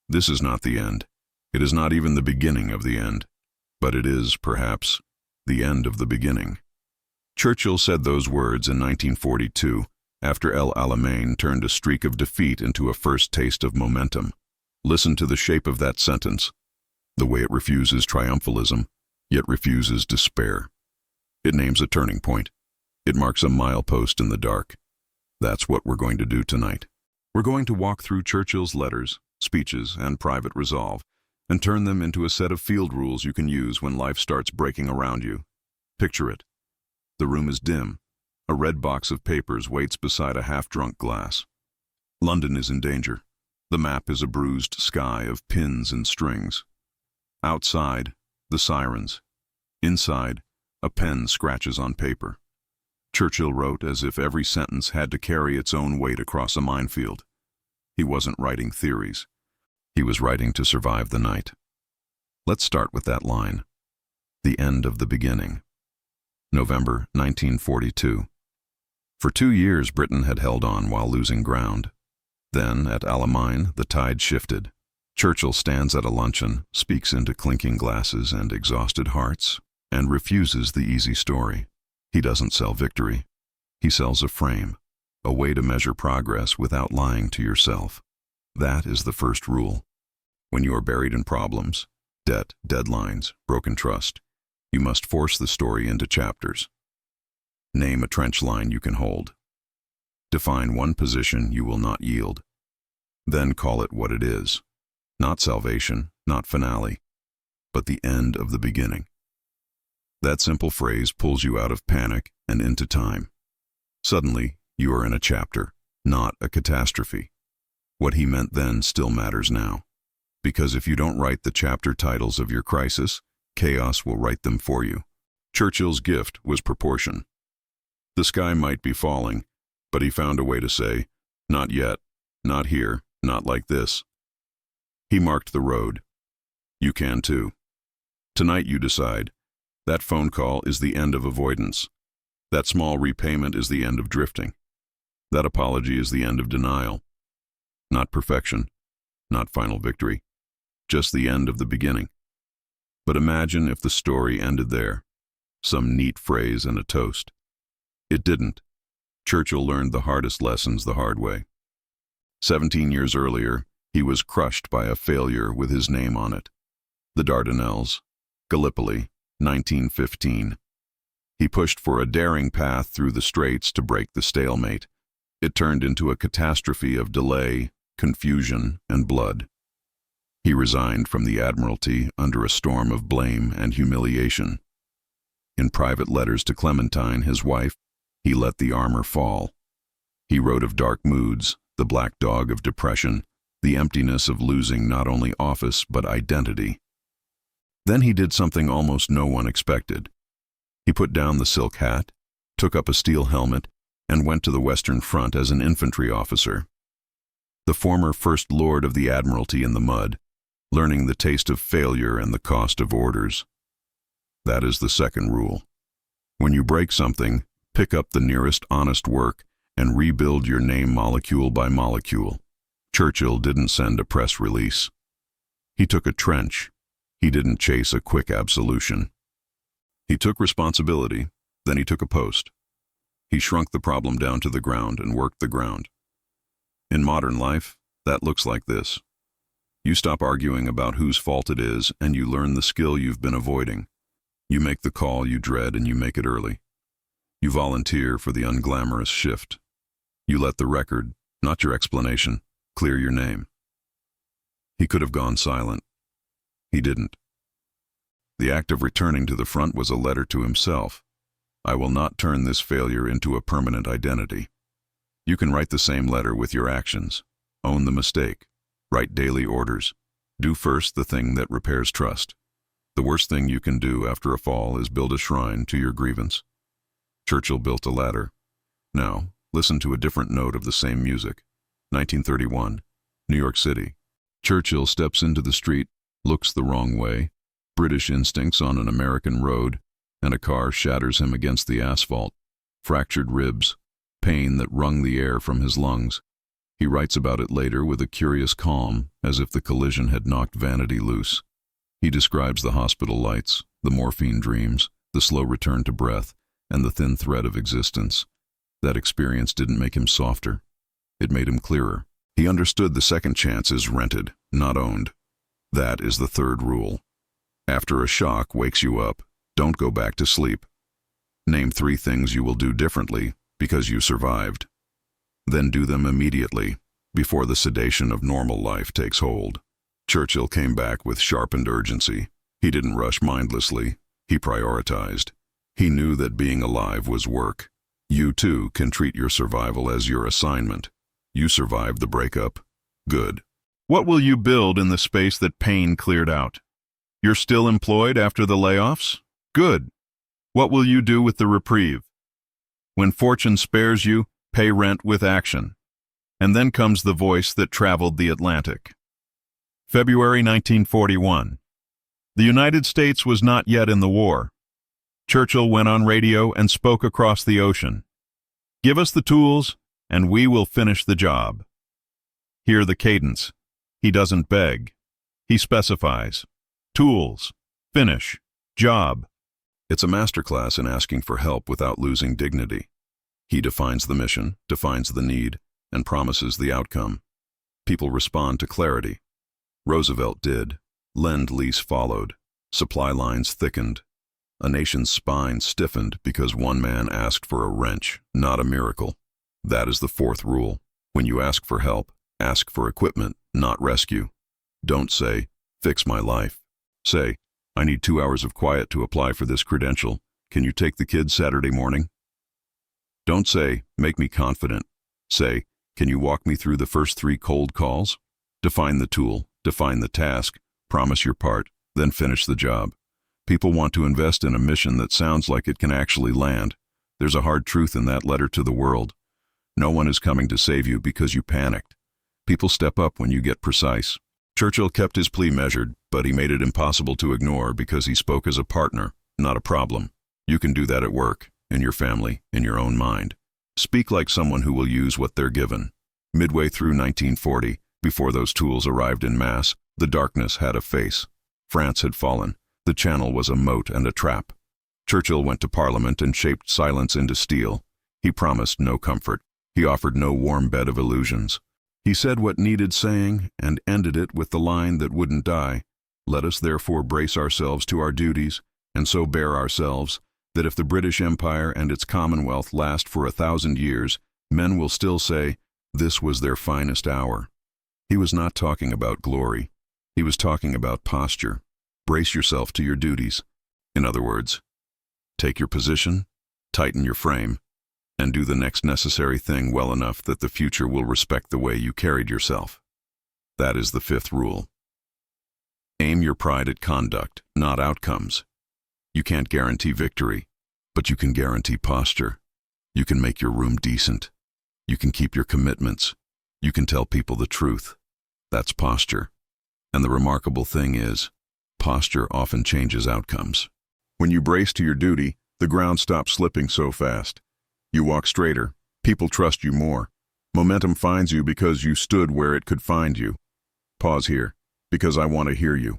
This is not the end. It is not even the beginning of the end. But it is, perhaps, the end of the beginning. Churchill said those words in 1942, after El Alamein turned a streak of defeat into a first taste of momentum. Listen to the shape of that sentence, the way it refuses triumphalism, yet refuses despair. It names a turning point. It marks a milepost in the dark. That's what we're going to do tonight. We're going to walk through Churchill's letters, speeches, and private resolve, and turn them into a set of field rules you can use when life starts breaking around you. Picture it. The room is dim. A red box of papers waits beside a half-drunk glass. London is in danger. The map is a bruised sky of pins and strings. Outside, the sirens. Inside, a pen scratches on paper. Churchill wrote as if every sentence had to carry its own weight across a minefield. He wasn't writing theories. He was writing to survive the night. Let's start with that line. The end of the beginning. November 1942. For 2 years, Britain had held on while losing ground. Then, at Alamein, the tide shifted. Churchill stands at a luncheon, speaks into clinking glasses and exhausted hearts, and refuses the easy story. He doesn't sell victory. He sells a frame, a way to measure progress without lying to yourself. That is the first rule. When you are buried in problems, debt, deadlines, broken trust, you must force the story into chapters. Name a trench line you can hold. Define one position you will not yield. Then call it what it is. Not salvation, not finale, but the end of the beginning. That simple phrase pulls you out of panic and into time. Suddenly, you are in a chapter, not a catastrophe. What he meant then still matters now. Because if you don't write the chapter titles of your crisis, chaos will write them for you. Churchill's gift was proportion. The sky might be falling, but he found a way to say, not yet, not here, not like this. He marked the road. You can too. Tonight you decide. That phone call is the end of avoidance. That small repayment is the end of drifting. That apology is the end of denial. Not perfection, not final victory, just the end of the beginning. But imagine if the story ended there, some neat phrase and a toast. It didn't. Churchill learned the hardest lessons the hard way. 17 years earlier, he was crushed by a failure with his name on it. The Dardanelles, Gallipoli, 1915. He pushed for a daring path through the straits to break the stalemate. It turned into a catastrophe of delay, confusion, and blood. He resigned from the Admiralty under a storm of blame and humiliation. In private letters to Clementine, his wife, he let the armor fall. He wrote of dark moods, the black dog of depression, the emptiness of losing not only office but identity. Then he did something almost no one expected. He put down the silk hat, took up a steel helmet, and went to the Western Front as an infantry officer. The former First Lord of the Admiralty in the mud, learning the taste of failure and the cost of orders. That is the second rule. When you break something, pick up the nearest honest work and rebuild your name molecule by molecule. Churchill didn't send a press release. He took a trench. He didn't chase a quick absolution. He took responsibility, then he took a post. He shrunk the problem down to the ground and worked the ground. In modern life, that looks like this. You stop arguing about whose fault it is, and you learn the skill you've been avoiding. You make the call you dread, and you make it early. You volunteer for the unglamorous shift. You let the record, not your explanation, clear your name. He could have gone silent. He didn't. The act of returning to the front was a letter to himself. I will not turn this failure into a permanent identity. You can write the same letter with your actions. Own the mistake. Write daily orders. Do first the thing that repairs trust. The worst thing you can do after a fall is build a shrine to your grievance. Churchill built a ladder. Now, listen to a different note of the same music. 1931, New York City. Churchill steps into the street, looks the wrong way, British instincts on an American road, and a car shatters him against the asphalt. Fractured ribs, pain that wrung the air from his lungs. He writes about it later with a curious calm, as if the collision had knocked vanity loose. He describes the hospital lights, the morphine dreams, the slow return to breath, and the thin thread of existence. That experience didn't make him softer. It made him clearer. He understood the second chance is rented, not owned. That is the third rule. After a shock wakes you up, don't go back to sleep. Name 3 things you will do differently because you survived. Then do them immediately, before the sedation of normal life takes hold. Churchill came back with sharpened urgency. He didn't rush mindlessly. He prioritized. He knew that being alive was work. You too can treat your survival as your assignment. You survived the breakup. Good. What will you build in the space that pain cleared out? You're still employed after the layoffs? Good. What will you do with the reprieve? When fortune spares you, pay rent with action. And then comes the voice that traveled the Atlantic. February 1941. The United States was not yet in the war. Churchill went on radio and spoke across the ocean. Give us the tools, and we will finish the job. Hear the cadence. He doesn't beg. He specifies. Tools. Finish. Job. It's a masterclass in asking for help without losing dignity. He defines the mission, defines the need, and promises the outcome. People respond to clarity. Roosevelt did. Lend-Lease followed. Supply lines thickened. A nation's spine stiffened because one man asked for a wrench, not a miracle. That is the 4th rule. When you ask for help, ask for equipment, not rescue. Don't say, fix my life. Say, I need 2 hours of quiet to apply for this credential. Can you take the kids Saturday morning? Don't say, make me confident. Say, can you walk me through the first 3 cold calls? Define the tool, define the task, promise your part, then finish the job. People want to invest in a mission that sounds like it can actually land. There's a hard truth in that letter to the world. No one is coming to save you because you panicked. People step up when you get precise. Churchill kept his plea measured, but he made it impossible to ignore because he spoke as a partner, not a problem. You can do that at work, in your family, in your own mind. Speak like someone who will use what they're given. Midway through 1940, before those tools arrived en masse, the darkness had a face. France had fallen. The Channel was a moat and a trap. Churchill went to Parliament and shaped silence into steel. He promised no comfort. He offered no warm bed of illusions. He said what needed saying and ended it with the line that wouldn't die. Let us therefore brace ourselves to our duties, and so bear ourselves, that if the British Empire and its Commonwealth last for 1,000 years, men will still say, this was their finest hour. He was not talking about glory. He was talking about posture. Brace yourself to your duties. In other words, take your position, tighten your frame, and do the next necessary thing well enough that the future will respect the way you carried yourself. That is the 5th rule. Aim your pride at conduct, not outcomes. You can't guarantee victory, but you can guarantee posture. You can make your room decent. You can keep your commitments. You can tell people the truth. That's posture. And the remarkable thing is, posture often changes outcomes. When you brace to your duty, the ground stops slipping so fast. You walk straighter. People trust you more. Momentum finds you because you stood where it could find you. Pause here, because I want to hear you.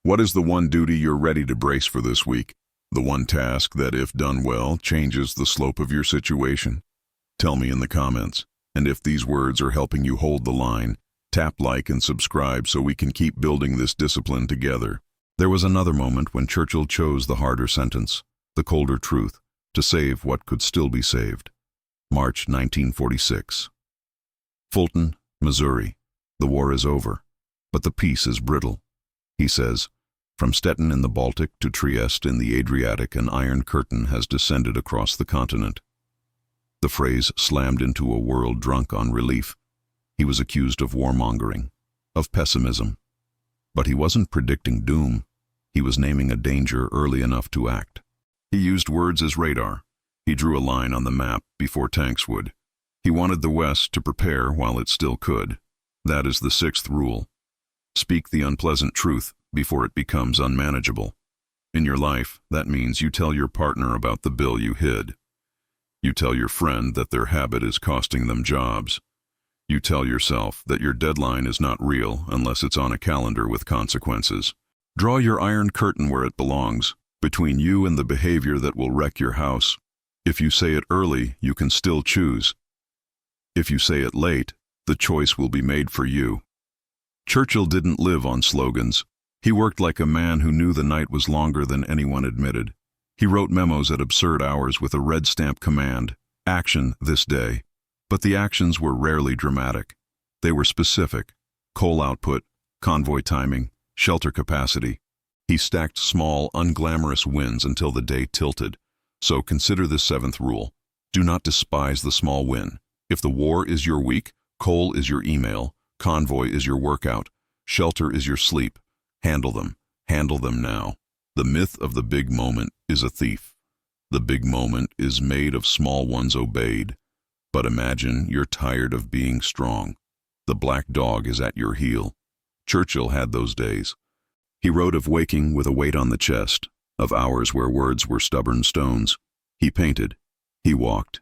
What is the one duty you're ready to brace for this week? The one task that, if done well, changes the slope of your situation? Tell me in the comments. And if these words are helping you hold the line, tap like and subscribe so we can keep building this discipline together. There was another moment when Churchill chose the harder sentence, the colder truth, to save what could still be saved. March 1946. Fulton, Missouri. The war is over, but the peace is brittle. He says, from Stettin in the Baltic to Trieste in the Adriatic, an iron curtain has descended across the continent. The phrase slammed into a world drunk on relief. He was accused of warmongering, of pessimism. But he wasn't predicting doom. He was naming a danger early enough to act. He used words as radar. He drew a line on the map before tanks would. He wanted the West to prepare while it still could. That is the 6th rule. Speak the unpleasant truth before it becomes unmanageable. In your life, that means you tell your partner about the bill you hid. You tell your friend that their habit is costing them jobs. You tell yourself that your deadline is not real unless it's on a calendar with consequences. Draw your iron curtain where it belongs, between you and the behavior that will wreck your house. If you say it early, you can still choose. If you say it late, the choice will be made for you. Churchill didn't live on slogans. He worked like a man who knew the night was longer than anyone admitted. He wrote memos at absurd hours with a red stamp command, "Action this day." But the actions were rarely dramatic. They were specific: coal output, convoy timing, shelter capacity. He stacked small, unglamorous wins until the day tilted. So consider this seventh rule: do not despise the small win. If the war is your week, coal is your email, convoy is your workout, shelter is your sleep. Handle them. Handle them now. The myth of the big moment is a thief. The big moment is made of small ones obeyed. But imagine you're tired of being strong. The black dog is at your heel. Churchill had those days. He wrote of waking with a weight on the chest, of hours where words were stubborn stones. He painted. He walked.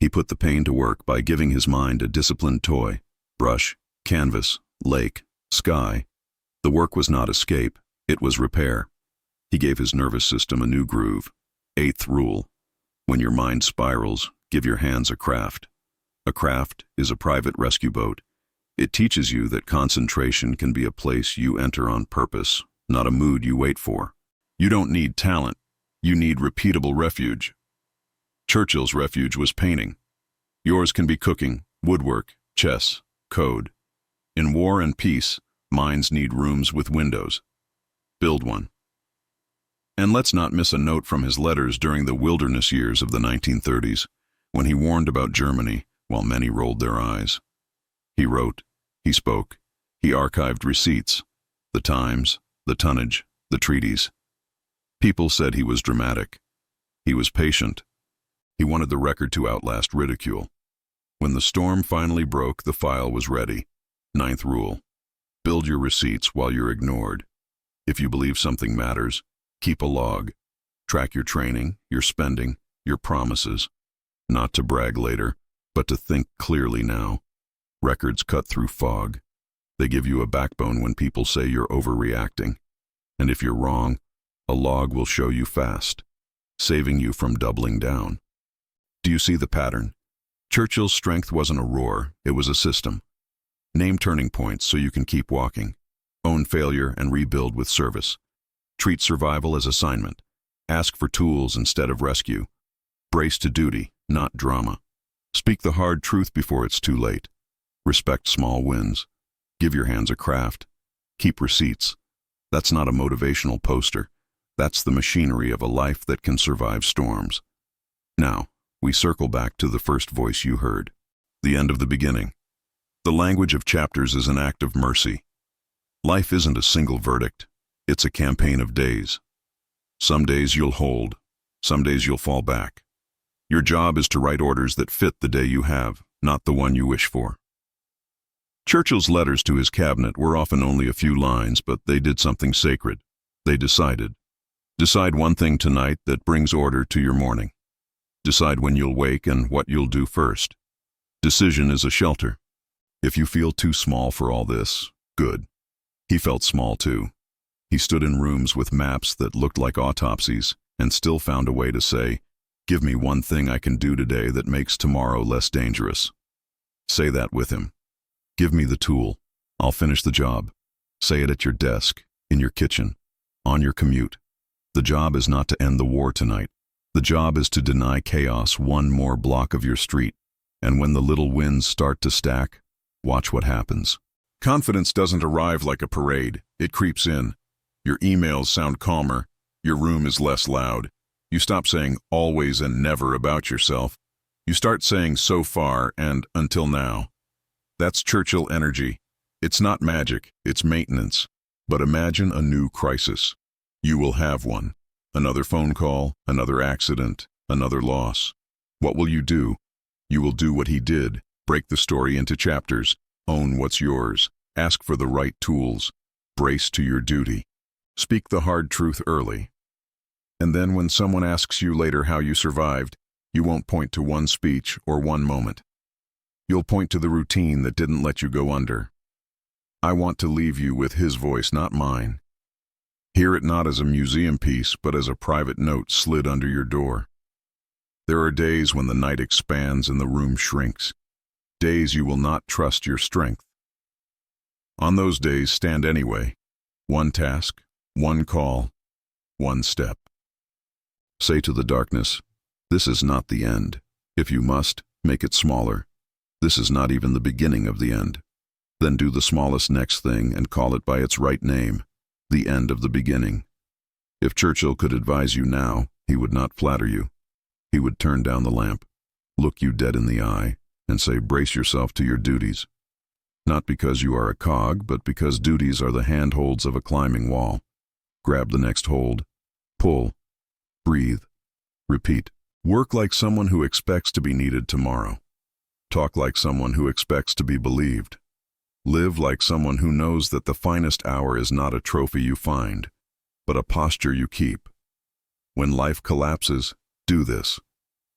He put the pain to work by giving his mind a disciplined toy: brush, canvas, lake, sky. The work was not escape, it was repair. He gave his nervous system a new groove. Eighth rule: when your mind spirals, give your hands a craft. A craft is a private rescue boat. It teaches you that concentration can be a place you enter on purpose, not a mood you wait for. You don't need talent. You need repeatable refuge. Churchill's refuge was painting. Yours can be cooking, woodwork, chess, code. In war and peace, minds need rooms with windows. Build one. And let's not miss a note from his letters during the wilderness years of the 1930s, when he warned about Germany while many rolled their eyes. He wrote, he spoke, he archived receipts, the times, the tonnage, the treaties. People said he was dramatic. He was patient. He wanted the record to outlast ridicule. When the storm finally broke, the file was ready. Ninth rule: build your receipts while you're ignored. If you believe something matters, keep a log. Track your training, your spending, your promises. Not to brag later, but to think clearly now. Records cut through fog. They give you a backbone when people say you're overreacting. And if you're wrong, a log will show you fast, saving you from doubling down. Do you see the pattern? Churchill's strength wasn't a roar, it was a system. Name turning points so you can keep walking. Own failure and rebuild with service. Treat survival as assignment. Ask for tools instead of rescue. Brace to duty, not drama. Speak the hard truth before it's too late. Respect small wins. Give your hands a craft. Keep receipts. That's not a motivational poster. That's the machinery of a life that can survive storms. Now, we circle back to the first voice you heard. The end of the beginning. The language of chapters is an act of mercy. Life isn't a single verdict. It's a campaign of days. Some days you'll hold. Some days you'll fall back. Your job is to write orders that fit the day you have, not the one you wish for. Churchill's letters to his cabinet were often only a few lines, but they did something sacred. They decided. Decide one thing tonight that brings order to your morning. Decide when you'll wake and what you'll do first. Decision is a shelter. If you feel too small for all this, good. He felt small too. He stood in rooms with maps that looked like autopsies and still found a way to say, "Give me one thing I can do today that makes tomorrow less dangerous." Say that with him. Give me the tool. I'll finish the job. Say it at your desk, in your kitchen, on your commute. The job is not to end the war tonight. The job is to deny chaos one more block of your street. And when the little wins start to stack, watch what happens. Confidence doesn't arrive like a parade. It creeps in. Your emails sound calmer. Your room is less loud. You stop saying always and never about yourself. You start saying so far and until now. That's Churchill energy. It's not magic, it's maintenance. But imagine a new crisis. You will have one. Another phone call, another accident, another loss. What will you do? You will do what he did. Break the story into chapters. Own what's yours. Ask for the right tools. Brace to your duty. Speak the hard truth early. And then when someone asks you later how you survived, you won't point to one speech or one moment. You'll point to the routine that didn't let you go under. I want to leave you with his voice, not mine. Hear it not as a museum piece, but as a private note slid under your door. There are days when the night expands and the room shrinks. Days you will not trust your strength. On those days, stand anyway. One task, one call, one step. Say to the darkness, this is not the end. If you must, make it smaller. This is not even the beginning of the end. Then do the smallest next thing and call it by its right name, the end of the beginning. If Churchill could advise you now, he would not flatter you. He would turn down the lamp, look you dead in the eye, and say, brace yourself to your duties. Not because you are a cog, but because duties are the handholds of a climbing wall. Grab the next hold, pull, breathe, repeat. Work like someone who expects to be needed tomorrow. Talk like someone who expects to be believed. Live like someone who knows that the finest hour is not a trophy you find, but a posture you keep. When life collapses, do this.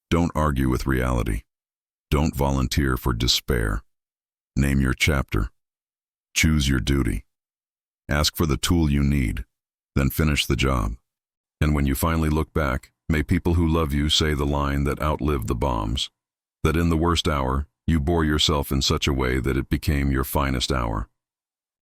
Don't argue with reality. Don't volunteer for despair. Name your chapter. Choose your duty. Ask for the tool you need, then finish the job. And when you finally look back, may people who love you say the line that outlived the bombs, that in the worst hour, you bore yourself in such a way that it became your finest hour.